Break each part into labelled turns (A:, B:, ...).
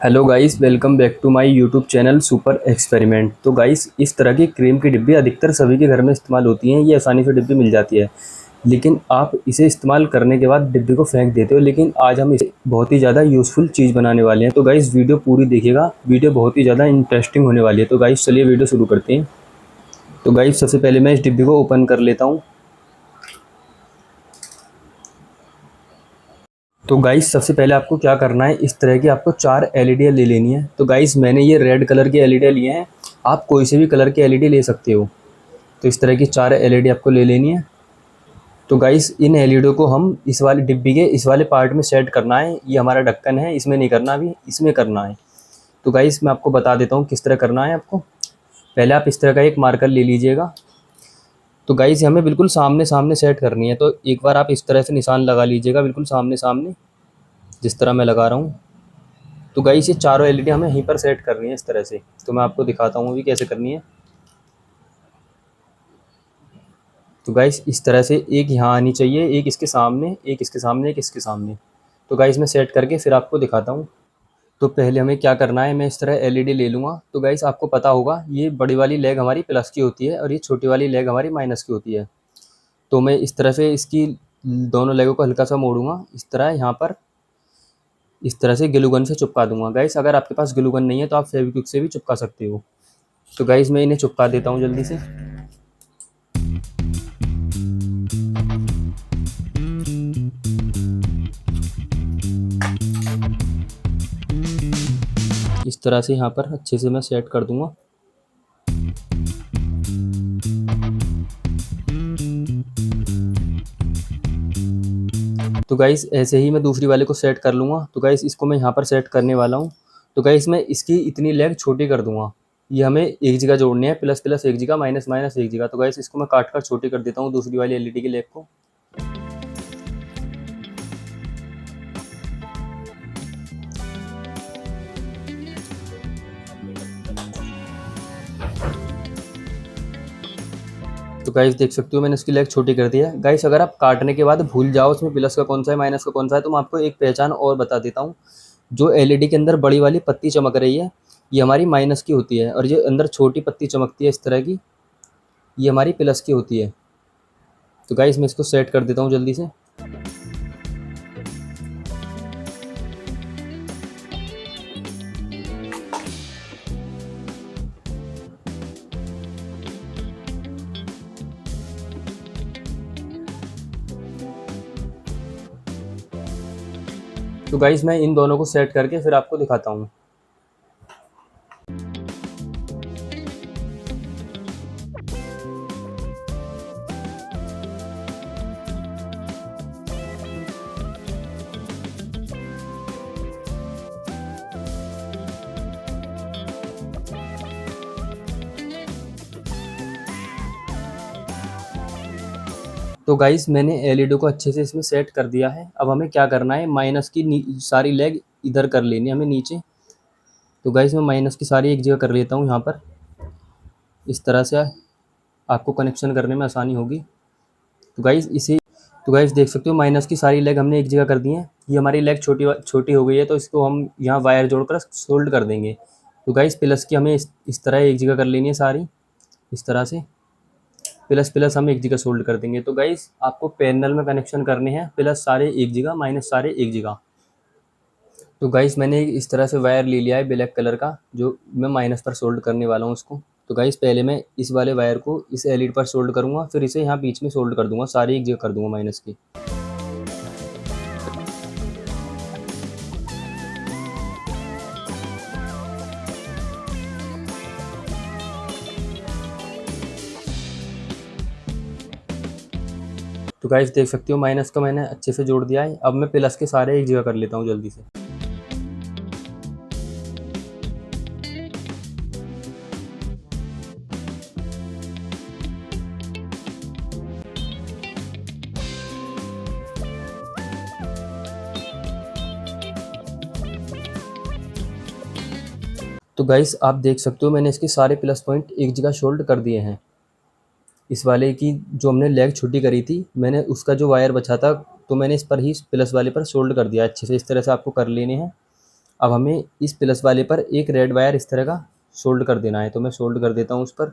A: Hello guys, welcome back to my YouTube channel super experiment. तो guys, इस तरह की क्रीम की डिब्बी अधिकतर सभी के घर में इस्तेमाल होती हैं। ये आसानी से डिब्बी मिल जाती है, लेकिन आप इसे इस्तेमाल करने के बाद डिब्बी को फेंक देते हो। लेकिन आज हम इसे बहुत ही ज़्यादा यूज़फुल चीज़ बनाने वाले हैं। तो गाइस, वीडियो पूरी देखिएगा, वीडियो बहुत ही ज़्यादा इंटरेस्टिंग होने वाली है। तो गाइस, चलिए वीडियो शुरू करते हैं। तो गाइस, सबसे पहले मैं इस डिब्बी को ओपन कर लेता हूँ। तो गाइस, सबसे पहले आपको क्या करना है, इस तरह की आपको 4 एलईडी ले लेनी है। तो गाइस, मैंने ये रेड कलर की एलईडी लिए हैं, आप कोई से भी कलर की एलईडी ले सकते हो। तो इस तरह की 4 एलईडी आपको ले लेनी है। तो गाइस, इन एलईडी को हम इस वाली डिब्बी के इस वाले पार्ट में सेट करना है। ये हमारा ढक्कन है, इसमें नहीं करना, अभी इसमें करना है। तो गाइस, मैं आपको बता देता हूँ किस तरह करना है आपको। पहले आप इस तरह का एक मार्कर ले लीजिएगा। तो गाइस, हमें बिल्कुल सामने सामने सेट करनी है। तो एक बार आप इस तरह से निशान लगा लीजिएगा, बिल्कुल सामने सामने, जिस तरह मैं लगा रहा हूँ। तो गाइस, ये चारों एलईडी हमें यहीं पर सेट करनी है इस तरह से। तो मैं आपको दिखाता हूँ अभी कैसे करनी है। तो गाइस, इस तरह से एक यहाँ आनी चाहिए, एक इसके सामने, एक इसके सामने, एक इसके सामने। तो गाइस, मैं सेट करके फिर आपको दिखाता हूँ। तो पहले हमें क्या करना है, मैं इस तरह एलईडी ले लूँगा। तो गाइस, आपको पता होगा ये बड़ी वाली लेग हमारी प्लस की होती है और ये छोटी वाली लेग हमारी माइनस की होती है। तो मैं इस तरह से इसकी दोनों लेगों को हल्का सा मोड़ूंगा, इस तरह यहाँ पर इस तरह से ग्लू गन से चिपका दूंगा। गाइस, अगर आपके पास ग्लू गन नहीं है तो आप फेविक्विक से भी चिपका सकते हो। तो गाइस, मैं इन्हें चिपका देता हूँ जल्दी से। इस तरह से यहाँ पर अच्छे से मैं सेट कर दूंगा। तो गाइस, ऐसे ही मैं दूसरी वाले को सेट कर लूँगा। तो गाइस, इसको मैं यहाँ पर सेट करने वाला हूँ। तो गाइस, मैं इसकी इतनी लेग छोटी कर दूँगा। ये हमें एक जगह जोड़नी है, प्लस प्लस एक जगह, माइनस माइनस एक जगह। तो गाइस, इसको मैं काट कर छोटी कर देता हूँ दूसरी वाली एलईडी की लेग को। तो गाइस, देख सकते हो मैंने इसकी लेग छोटी कर दी है। गाइस, अगर आप काटने के बाद भूल जाओ इसमें प्लस का कौन सा है माइनस का कौन सा है, तो मैं आपको एक पहचान और बता देता हूँ। जो एलईडी के अंदर बड़ी वाली पत्ती चमक रही है, ये हमारी माइनस की होती है, और जो अंदर छोटी पत्ती चमकती है इस तरह की, ये हमारी प्लस की होती है। तो गाइस, मैं इसको सेट कर देता हूँ जल्दी से। तो गाइस, मैं इन दोनों को सेट करके फिर आपको दिखाता हूँ। तो गाइस, मैंने एलईडी को अच्छे से इसमें सेट कर दिया है। अब हमें क्या करना है, माइनस की सारी लेग इधर कर लेनी है हमें नीचे। तो गाइस, मैं माइनस की सारी एक जगह कर लेता हूँ यहाँ पर, इस तरह से आपको कनेक्शन करने में आसानी होगी। तो गाइस, इसे तो गाइस, देख सकते हो माइनस की सारी लेग हमने एक जगह कर दी है। ये हमारी लेग छोटी छोटी हो गई है, तो इसको हम यहाँ वायर जोड़कर सोल्ड कर देंगे। तो गाइस, प्लस की हमें इस तरह एक जगह कर लेनी है सारी, इस तरह से प्लस प्लस हम एक जगह सोल्ड कर देंगे। तो गाइस, आपको पैरेलल में कनेक्शन करने हैं, प्लस सारे एक जगह, माइनस सारे एक जगह। तो गाइस, मैंने इस तरह से वायर ले लिया है ब्लैक कलर का, जो मैं माइनस पर सोल्ड करने वाला हूँ उसको। तो गाइस, पहले मैं इस वाले वायर को इस एलईडी पर सोल्ड करूँगा, फिर इसे यहाँ बीच में सोल्ड कर दूँगा, सारी एक जगह कर दूँगा माइनस की। तो गाइस, देख सकते हो माइनस का मैंने अच्छे से जोड़ दिया है। अब मैं प्लस के सारे एक जगह कर लेता हूँ जल्दी से। तो गाइस, आप देख सकते हो मैंने इसके सारे प्लस पॉइंट एक जगह सोल्ड कर दिए हैं। इस वाले की जो हमने लेग छोटी करी थी, मैंने उसका जो वायर बचा था, तो मैंने इस पर ही प्लस वाले पर सोल्ड कर दिया अच्छे से। इस तरह से आपको कर लेने हैं। अब हमें इस प्लस वाले पर एक रेड वायर इस तरह का सोल्ड कर देना है, तो मैं सोल्ड कर देता हूँ उस पर।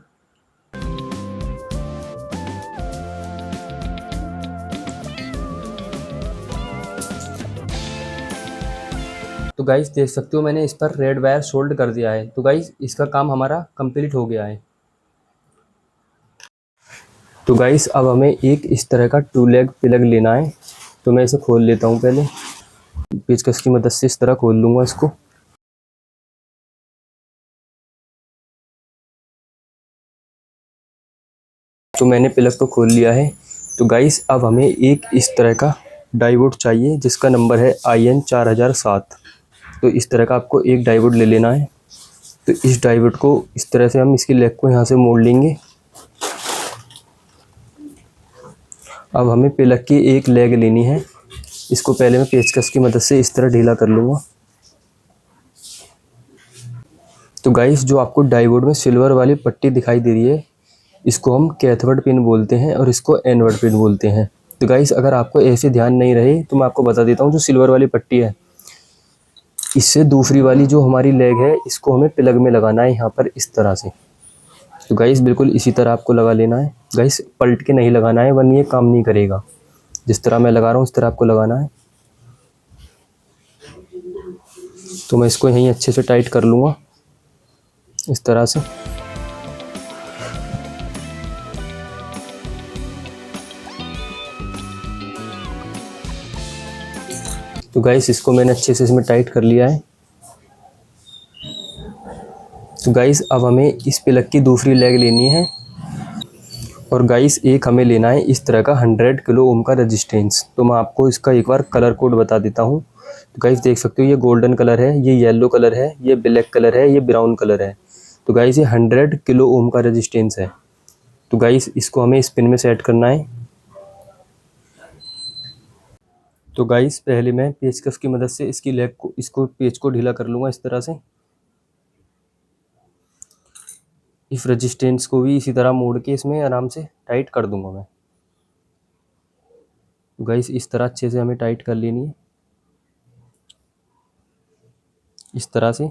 A: तो गाइस देख सकते हो मैंने इस पर रेड वायर सोल्ड कर दिया है। तो गाइस इसका काम हमारा कंप्लीट हो गया है। तो गाइस अब हमें एक इस तरह का 2 लेग प्लग लेना है, तो मैं इसे खोल लेता हूँ। पहले पेचकस की मदद से इस तरह खोल लूँगा इसको। तो मैंने प्लग को खोल लिया है। तो गाइस अब हमें एक इस तरह का डायोड चाहिए जिसका नंबर है IN4007। तो इस तरह का आपको एक डायोड ले लेना है। तो इस डायोड को इस तरह से हम इसकी लेग को यहाँ से मोड़ लेंगे। अब हमें प्लग की एक लेग लेनी है। इसको पहले मैं पेचकस की मदद से इस तरह ढीला कर लूँगा। तो गाइस जो आपको डायोड में सिल्वर वाली पट्टी दिखाई दे रही है, इसको हम कैथोड पिन बोलते हैं और इसको एनोड पिन बोलते हैं। तो गाइस अगर आपको ऐसे ध्यान नहीं रहे तो मैं आपको बता देता हूँ, जो सिल्वर वाली पट्टी है, इससे दूसरी वाली जो हमारी लेग है इसको हमें प्लग में लगाना है यहाँ पर इस तरह से। तो गाइस बिल्कुल इसी तरह आपको लगा लेना है। गाइस पलट के नहीं लगाना है वरना ये काम नहीं करेगा। जिस तरह मैं लगा रहा हूँ उस तरह आपको लगाना है। तो मैं इसको यहीं अच्छे से टाइट कर लूँगा इस तरह से। तो गाइस इसको मैंने अच्छे से इसमें टाइट कर लिया है। तो गाइस अब हमें इस प्लग की दूसरी लेग लेनी है और गाइस एक हमें लेना है इस तरह का 100 किलो ओम का रेजिस्टेंस। तो मैं आपको इसका एक बार कलर कोड बता देता हूँ। तो गाइस देख सकते हो ये गोल्डन कलर है, ये येलो कलर है, ये ब्लैक कलर है, ये ब्राउन कलर है। तो गाइस ये 100 किलो ओम का रेजिस्टेंस है। तो गाइस इसको हमें स्पिन में सेट करना है। तो गाइस पहले मैं पेचकस की मदद से इसकी लेग को, इसको पेच को ढीला कर लूँगा इस तरह से। इस रेजिस्टेंस को भी इसी तरह मोड़ के इसमें आराम से टाइट कर दूंगा मैं। तो गाइस इस तरह अच्छे से हमें टाइट कर लेनी है इस तरह से।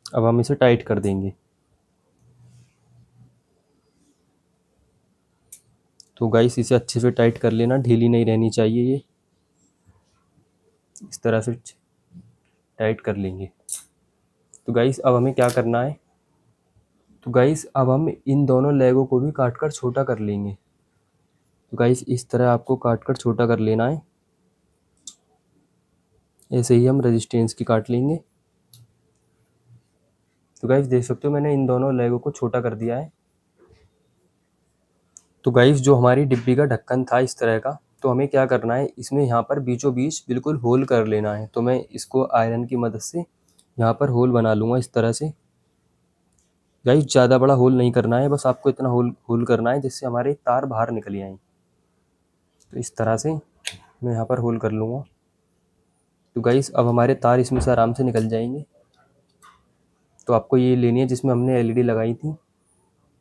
A: अब हम इसे टाइट कर देंगे। तो गाइस इसे अच्छे से टाइट कर लेना, ढीली नहीं रहनी चाहिए ये। इस तरह से टाइट कर लेंगे। तो गाइस अब हमें क्या करना है, तो गाइस अब हम इन दोनों लेगों को भी काट कर छोटा कर लेंगे। तो गाइस इस तरह आपको काट कर छोटा कर लेना है। ऐसे ही हम रेजिस्टेंस की काट लेंगे। तो गाइस देख सकते हो मैंने इन दोनों लेगों को छोटा कर दिया है। तो गाइस जो हमारी डिब्बी का ढक्कन था इस तरह का, तो हमें क्या करना है, इसमें यहाँ पर बीचों बीच बिल्कुल होल कर लेना है। तो मैं इसको आयरन की मदद से यहाँ पर होल बना लूँगा इस तरह से। गाइस ज़्यादा बड़ा होल नहीं करना है, बस आपको इतना होल होल करना है जिससे हमारे तार बाहर निकल आएँ। तो इस तरह से मैं यहाँ पर होल कर लूँगा। तो गाइस अब हमारे तार इसमें से आराम से निकल जाएंगे। तो आपको ये लेनी है जिसमें हमने एलईडी लगाई थी।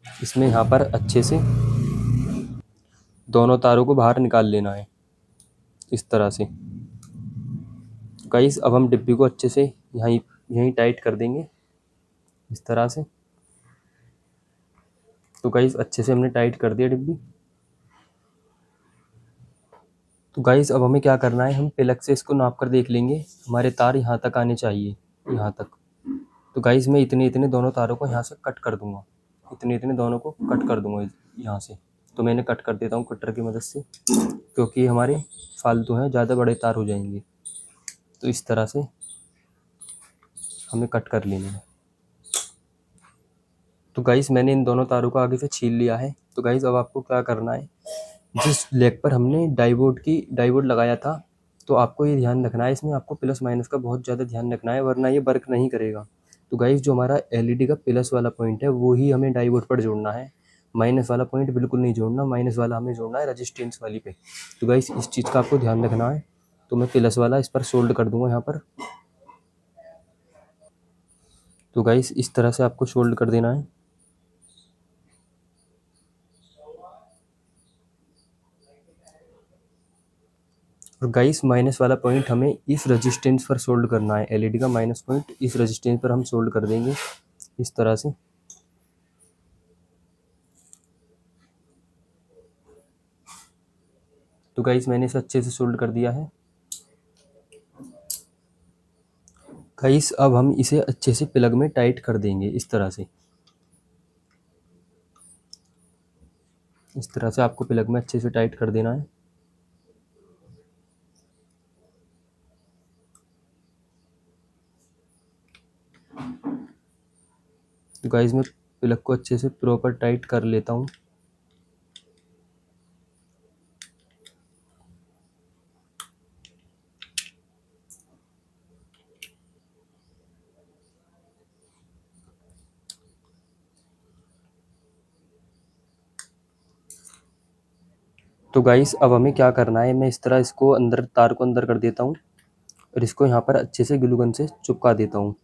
A: इसमें यहाँ पर अच्छे से दोनों तारों को बाहर निकाल लेना है इस तरह से। गाइस अब हम डिब्बी को अच्छे से यहीं यहीं टाइट कर देंगे इस तरह से। तो गाइस अच्छे से हमने टाइट कर दिया डिब्बी। तो गाइस अब हमें क्या करना है, हम प्लग से इसको नाप कर देख लेंगे। हमारे तार यहाँ तक आने चाहिए, यहाँ तक। तो गाइस मैं इतने इतने दोनों तारों को यहाँ से कट कर दूंगा, इतने इतने दोनों को कट कर दूंगा यहाँ से। तो मैंने कट कर देता हूँ कटर की मदद से, क्योंकि हमारे फालतू हैं, ज़्यादा बड़े तार हो जाएंगे। तो इस तरह से हमें कट कर लेना है। तो गाइस मैंने इन दोनों तारों को आगे से छील लिया है। तो गाइस अब आपको क्या करना है, जिस लेग पर हमने डायोड लगाया था, तो आपको ये ध्यान रखना है, इसमें आपको प्लस माइनस का बहुत ज़्यादा ध्यान रखना है, वरना ये वर्क नहीं करेगा। तो गाइस जो हमारा एलईडी का प्लस वाला पॉइंट है वो ही हमें डायोड पर जोड़ना है, माइनस वाला पॉइंट बिल्कुल नहीं जोड़ना। माइनस वाला हमें जोड़ना है रजिस्टेंस वाली पे। तो गाइस इस चीज़ का आपको ध्यान रखना है। तो मैं प्लस वाला इस पर सोल्ड कर दूंगा यहाँ पर। तो गाइस इस तरह से आपको सोल्ड कर देना है। और गाइस माइनस वाला पॉइंट हमें इस रेजिस्टेंस पर सोल्ड करना है। एलईडी का माइनस पॉइंट इस रेजिस्टेंस पर हम सोल्ड कर देंगे इस तरह से। तो गाइस मैंने इसे अच्छे से सोल्ड कर दिया है। गाइस अब हम इसे अच्छे से प्लग में टाइट कर देंगे इस तरह से। इस तरह से आपको प्लग में अच्छे से टाइट कर देना है। तो गाइस मैं प्लग को अच्छे से प्रॉपर टाइट कर लेता हूँ। तो गाइस अब हमें क्या करना है, मैं इस तरह इसको अंदर तार को अंदर कर देता हूँ और इसको यहाँ पर अच्छे से ग्लू गन से चिपका देता हूँ।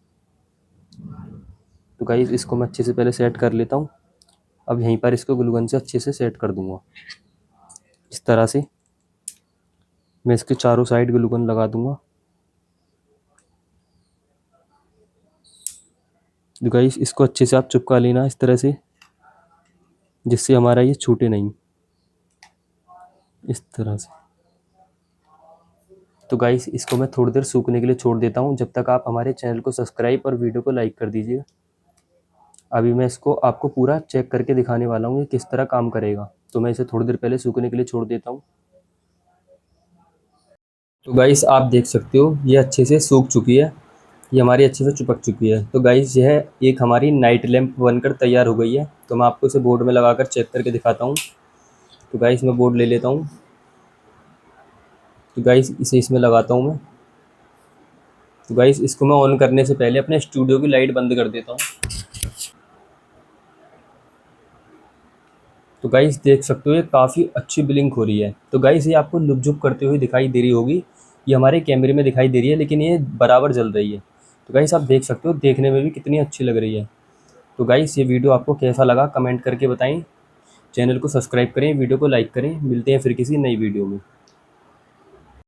A: तो गाइस इसको मैं अच्छे से पहले सेट कर लेता हूँ। अब यहीं पर इसको ग्लू गन से अच्छे से सेट कर दूंगा इस तरह से। मैं इसके चारों साइड ग्लू गन लगा दूंगा। तो गाइस इसको अच्छे से आप चिपका लेना इस तरह से, जिससे हमारा ये छूटे नहीं, इस तरह से। तो गाइस इसको मैं थोड़ी देर सूखने के लिए छोड़ देता हूँ, जब तक आप हमारे चैनल को सब्सक्राइब और वीडियो को लाइक कर दीजिए। अभी मैं इसको आपको पूरा चेक करके दिखाने वाला हूँ ये किस तरह काम करेगा। तो मैं इसे थोड़ी देर पहले सूखने के लिए छोड़ देता हूँ। तो गाइस आप देख सकते हो ये अच्छे से सूख चुकी है, ये हमारी अच्छे से चिपक चुकी है। तो गाइस यह एक हमारी नाइट लैंप बनकर तैयार हो गई है। तो मैं आपको इसे बोर्ड में लगाकर चेक करके दिखाता हूँ। तो गाइस मैं बोर्ड ले लेता हूँ। तो गाइस इसे इसमें लगाता हूँ मैं। तो गाइस इसको मैं ऑन करने से पहले अपने स्टूडियो की लाइट बंद कर देता हूँ। तो गाइस देख सकते हो ये काफ़ी अच्छी ब्लिंक हो रही है। तो गाइस ये आपको लुक झुक करते हुए दिखाई दे रही होगी, ये हमारे कैमरे में दिखाई दे रही है, लेकिन ये बराबर जल रही है। तो गाइस आप देख सकते हो देखने में भी कितनी अच्छी लग रही है। तो गाइस ये वीडियो आपको कैसा लगा कमेंट करके बताएं। चैनल को सब्सक्राइब करें, वीडियो को लाइक करें। मिलते हैं फिर किसी नई वीडियो में।